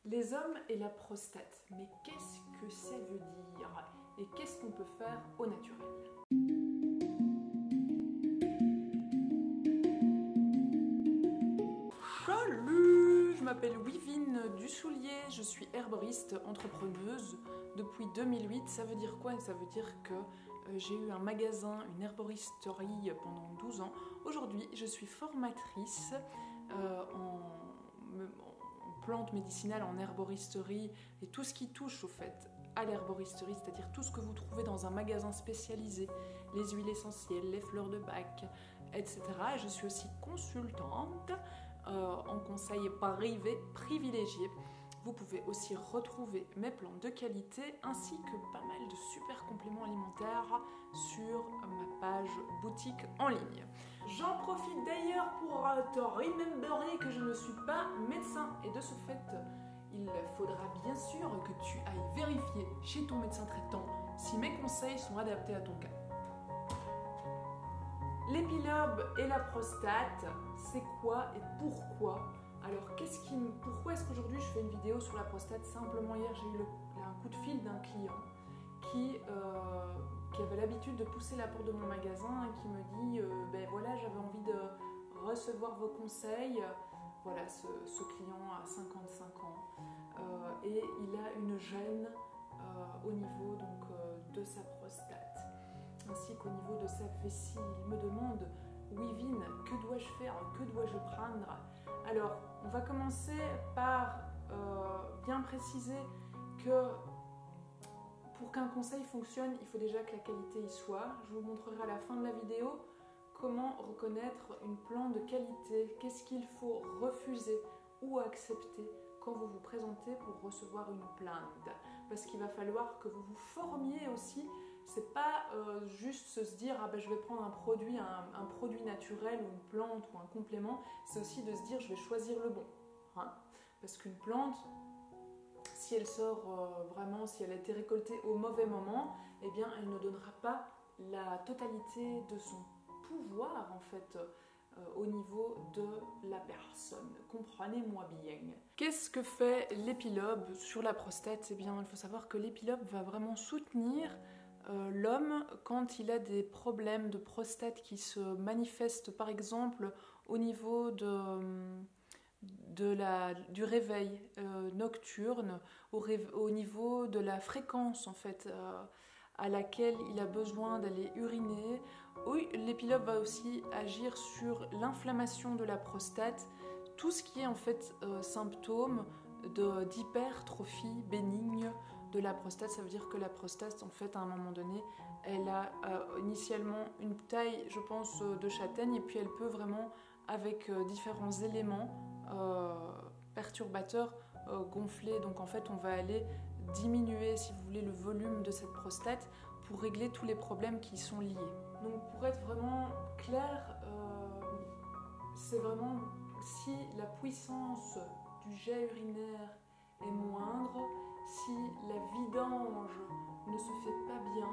Les hommes et la prostate, mais qu'est-ce que ça veut dire? Et qu'est-ce qu'on peut faire au naturel? Salut, je m'appelle Wivine Dussoulier, je suis herboriste entrepreneuse depuis 2008. Ça veut dire quoi? Ça veut dire que j'ai eu un magasin, une herboristerie pendant 12 ans. Aujourd'hui, je suis formatrice en plantes médicinales, en herboristerie et tout ce qui touche au fait à l'herboristerie, c'est-à-dire tout ce que vous trouvez dans un magasin spécialisé, les huiles essentielles, les fleurs de bac, etc. Et je suis aussi consultante en conseil privé privilégié. Vous pouvez aussi retrouver mes plantes de qualité ainsi que pas mal de super compléments alimentaires sur ma page boutique en ligne. J'en profite d'ailleurs pour te rememberer que je ne suis pas médecin et de ce fait, il faudra bien sûr que tu ailles vérifier chez ton médecin traitant si mes conseils sont adaptés à ton cas. L'épilobe et la prostate, c'est quoi et pourquoi? Alors, pourquoi est-ce qu'aujourd'hui je fais une vidéo sur la prostate? Simplement hier, j'ai eu un coup de fil d'un client qui avait l'habitude de pousser la porte de mon magasin et qui me dit ben voilà, j'avais envie de recevoir vos conseils. Voilà, ce client a 55 ans et il a une gêne au niveau de sa prostate ainsi qu'au niveau de sa vessie. Il me demande: Wivine, que dois-je faire? Que dois-je prendre? Alors, on va commencer par bien préciser que pour qu'un conseil fonctionne, il faut déjà que la qualité y soit. Je vous montrerai à la fin de la vidéo comment reconnaître une plante de qualité, qu'est-ce qu'il faut refuser ou accepter quand vous vous présentez pour recevoir une plante. Parce qu'il va falloir que vous vous formiez aussi. C'est pas juste se dire ah ben je vais prendre un produit naturel ou une plante ou un complément, c'est aussi de se dire je vais choisir le bon. Hein, parce qu'une plante, si elle sort vraiment, si elle a été récoltée au mauvais moment, eh bien elle ne donnera pas la totalité de son pouvoir en fait au niveau de la personne. Comprenez-moi bien. Qu'est-ce que fait l'épilobe sur la prostate? Eh bien il faut savoir que l'épilobe va vraiment soutenir l'homme quand il a des problèmes de prostate qui se manifestent par exemple au niveau du réveil nocturne, au niveau de la fréquence en fait à laquelle il a besoin d'aller uriner. Oui, l'épilobe va aussi agir sur l'inflammation de la prostate, tout ce qui est en fait symptôme d'hypertrophie bénigne de la prostate. Ça veut dire que la prostate, en fait, à un moment donné, elle a initialement une taille, je pense, de châtaigne, et puis elle peut vraiment, avec différents éléments perturbateurs, gonfler. Donc en fait, on va aller diminuer, si vous voulez, le volume de cette prostate pour régler tous les problèmes qui y sont liés. Donc pour être vraiment clair, c'est vraiment si la puissance du jet urinaire est moindre, si la vidange ne se fait pas bien,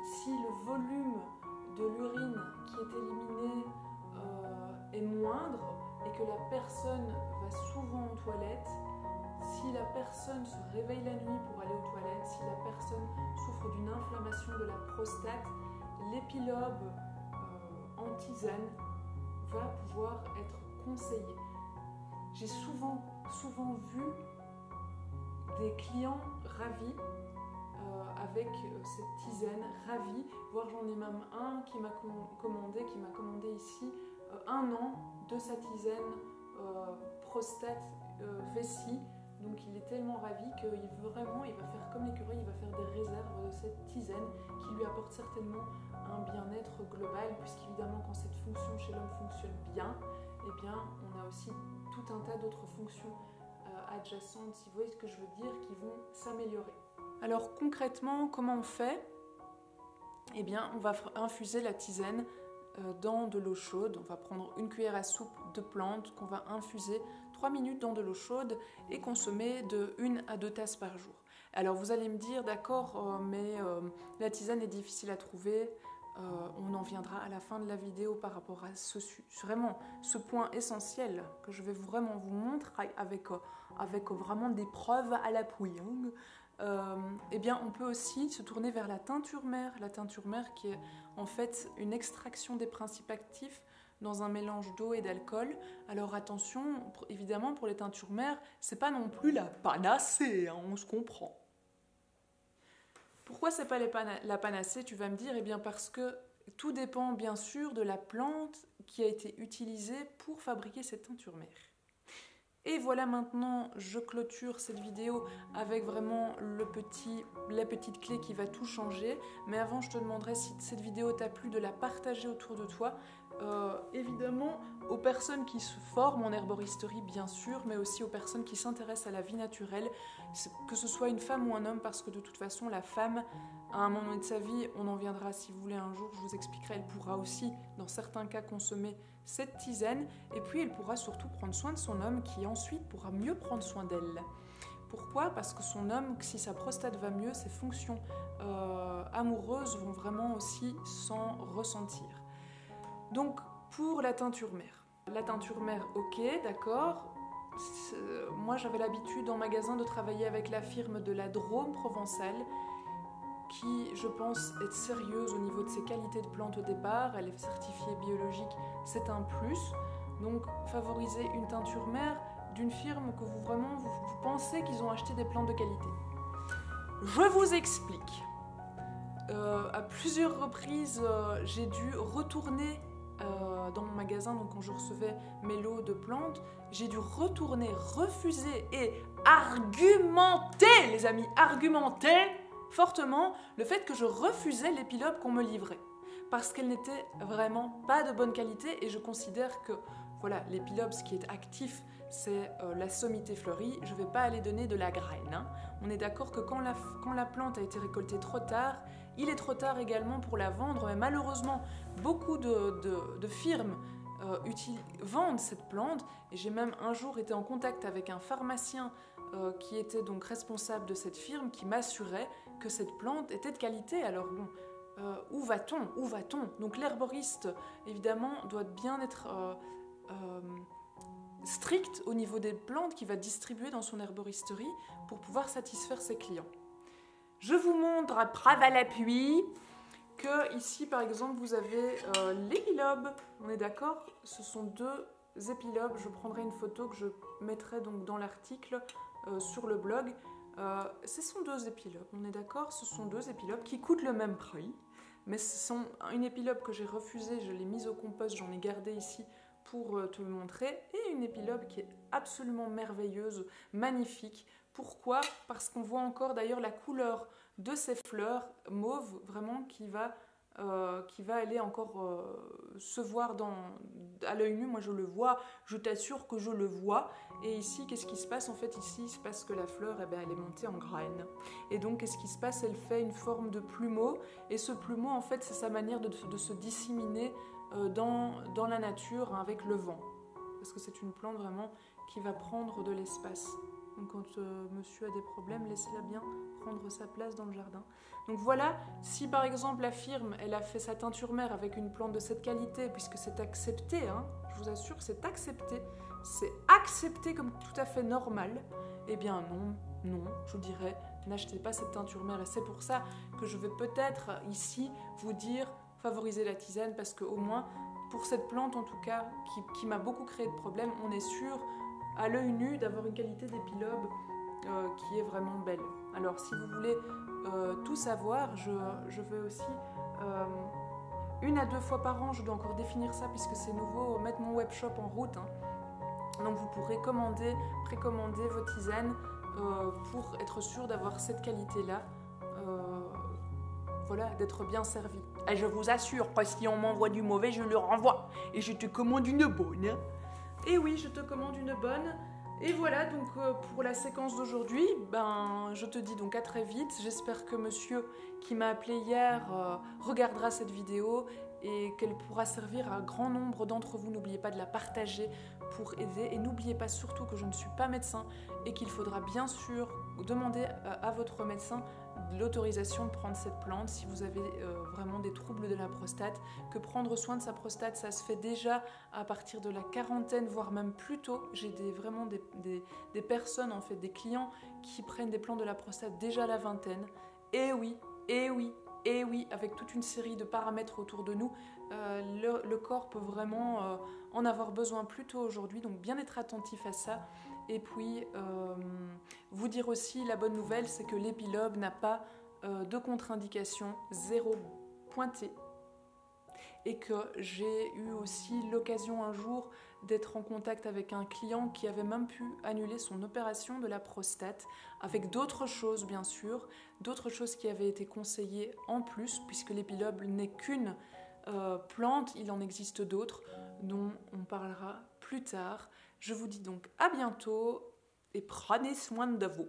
si le volume de l'urine qui est éliminé est moindre et que la personne va souvent aux toilettes, si la personne se réveille la nuit pour aller aux toilettes, si la personne souffre d'une inflammation de la prostate, l'épilobe en tisane va pouvoir être conseillé. J'ai souvent vu des clients ravis avec cette tisane, ravis, voire j'en ai même un qui m'a commandé ici 1 an de sa tisane prostate vessie. Donc il est tellement ravi qu'il veut vraiment, il va faire comme l'écureuil, il va faire des réserves de cette tisane qui lui apporte certainement un bien-être global, puisqu'évidemment quand cette fonction chez l'homme fonctionne bien, eh bien on a aussi tout un tas d'autres fonctions adjacentes, si vous voyez ce que je veux dire, qui vont s'améliorer. Alors concrètement, comment on fait? Eh bien on va infuser la tisane dans de l'eau chaude. On va prendre une cuillère à soupe de plantes qu'on va infuser 3 minutes dans de l'eau chaude et consommer de 1 à 2 tasses par jour. Alors vous allez me dire, d'accord, mais la tisane est difficile à trouver, On en viendra à la fin de la vidéo par rapport à vraiment ce point essentiel que je vais vraiment vous montrer avec vraiment des preuves à l'appui. Eh bien, on peut aussi se tourner vers la teinture mère. La teinture mère qui est en fait une extraction des principes actifs dans un mélange d'eau et d'alcool. Alors attention, évidemment pour les teintures mères, c'est pas non plus la panacée, hein, on se comprend. Pourquoi c'est pas la panacée, tu vas me dire? Eh bien parce que tout dépend bien sûr de la plante qui a été utilisée pour fabriquer cette teinture mère. Et voilà, maintenant je clôture cette vidéo avec vraiment la petite clé qui va tout changer. Mais avant, je te demanderai, si cette vidéo t'a plu, de la partager autour de toi. Évidemment aux personnes qui se forment en herboristerie bien sûr, mais aussi aux personnes qui s'intéressent à la vie naturelle, que ce soit une femme ou un homme, parce que de toute façon la femme, à un moment de sa vie, on en viendra si vous voulez un jour, je vous expliquerai, elle pourra aussi dans certains cas consommer cette tisane, et puis elle pourra surtout prendre soin de son homme qui ensuite pourra mieux prendre soin d'elle. Pourquoi? Parce que son homme, si sa prostate va mieux, ses fonctions amoureuses vont vraiment aussi s'en ressentir. Donc pour la teinture mère. La teinture mère, ok, d'accord. Moi j'avais l'habitude en magasin de travailler avec la firme de la Drôme provençale, qui je pense est sérieuse au niveau de ses qualités de plante au départ. Elle est certifiée biologique, c'est un plus. Donc favoriser une teinture mère d'une firme que vous pensez qu'ils ont acheté des plantes de qualité. Je vous explique. À plusieurs reprises, j'ai dû retourner dans mon magasin, donc quand je recevais mes lots de plantes, j'ai dû retourner, refuser et argumenter, les amis, argumenter fortement le fait que je refusais l'épilobe qu'on me livrait, parce qu'elle n'était vraiment pas de bonne qualité, et je considère que voilà, l'épilobe, ce qui est actif, c'est la sommité fleurie. Je ne vais pas aller donner de la graine, hein. On est d'accord que quand la plante a été récoltée trop tard, il est trop tard également pour la vendre, mais malheureusement, beaucoup de firmes vendent cette plante, et j'ai même un jour été en contact avec un pharmacien qui était donc responsable de cette firme, qui m'assurait que cette plante était de qualité. Alors bon, où va-t-on? Où va-t-on? Donc l'herboriste, évidemment, doit bien être strict au niveau des plantes qu'il va distribuer dans son herboristerie pour pouvoir satisfaire ses clients. Je vous montre à preuve à l'appui que ici, par exemple, vous avez l'épilobe. On est d'accord? Ce sont deux épilobes. Je prendrai une photo que je mettrai donc dans l'article sur le blog. Ce sont deux épilobes, on est d'accord? Ce sont deux épilobes qui coûtent le même prix, mais ce sont une épilobe que j'ai refusée, je l'ai mise au compost, j'en ai gardé ici pour te le montrer, et une épilobe qui est absolument merveilleuse, magnifique. Pourquoi? Parce qu'on voit encore d'ailleurs la couleur de ces fleurs mauves, vraiment qui va aller encore se voir à l'œil nu. Moi je le vois, je t'assure que je le vois. Et ici, qu'est-ce qui se passe? En fait, ici, il se passe que la fleur, elle est montée en graine. Et donc, qu'est-ce qui se passe? Elle fait une forme de plumeau. Et ce plumeau, en fait, c'est sa manière de se disséminer dans la nature, hein, avec le vent. Parce que c'est une plante vraiment qui va prendre de l'espace. Donc quand monsieur a des problèmes, laissez-la bien prendre sa place dans le jardin. Donc voilà, si par exemple la firme, elle a fait sa teinture mère avec une plante de cette qualité, puisque c'est accepté, hein, je vous assure, c'est accepté comme tout à fait normal, eh bien non, je dirais, n'achetez pas cette teinture mère. Et c'est pour ça que je vais peut-être ici vous dire, favoriser la tisane, parce qu'au moins, pour cette plante en tout cas, qui m'a beaucoup créé de problèmes, on est sûr, à l'œil nu, d'avoir une qualité d'épilobe qui est vraiment belle. Alors si vous voulez tout savoir, je vais aussi 1 à 2 fois par an, je dois encore définir ça puisque c'est nouveau, mettre mon webshop en route, hein. Donc vous pourrez précommander vos tisanes pour être sûr d'avoir cette qualité-là, voilà, d'être bien servi. Et je vous assure que si on m'envoie du mauvais, je le renvoie. Et je te commande une bonne, hein. Et oui, je te commande une bonne. Et voilà, donc pour la séquence d'aujourd'hui, je te dis donc à très vite. J'espère que monsieur qui m'a appelé hier regardera cette vidéo et qu'elle pourra servir à un grand nombre d'entre vous. N'oubliez pas de la partager pour aider. Et n'oubliez pas surtout que je ne suis pas médecin et qu'il faudra bien sûr demander à votre médecin l'autorisation de prendre cette plante si vous avez vraiment des troubles de la prostate, que prendre soin de sa prostate, ça se fait déjà à partir de la quarantaine, voire même plus tôt. J'ai vraiment des personnes, en fait, des clients qui prennent des plantes de la prostate déjà à la vingtaine. Et oui, et oui, et oui, avec toute une série de paramètres autour de nous, le corps peut vraiment en avoir besoin plus tôt aujourd'hui, donc bien être attentif à ça. Et puis, vous dire aussi, la bonne nouvelle, c'est que l'épilobe n'a pas de contre-indication, zéro pointé. Et que j'ai eu aussi l'occasion un jour d'être en contact avec un client qui avait même pu annuler son opération de la prostate, avec d'autres choses bien sûr, d'autres choses qui avaient été conseillées en plus, puisque l'épilobe n'est qu'une plante, il en existe d'autres, dont on parlera plus tard. Je vous dis donc à bientôt et prenez soin de vous.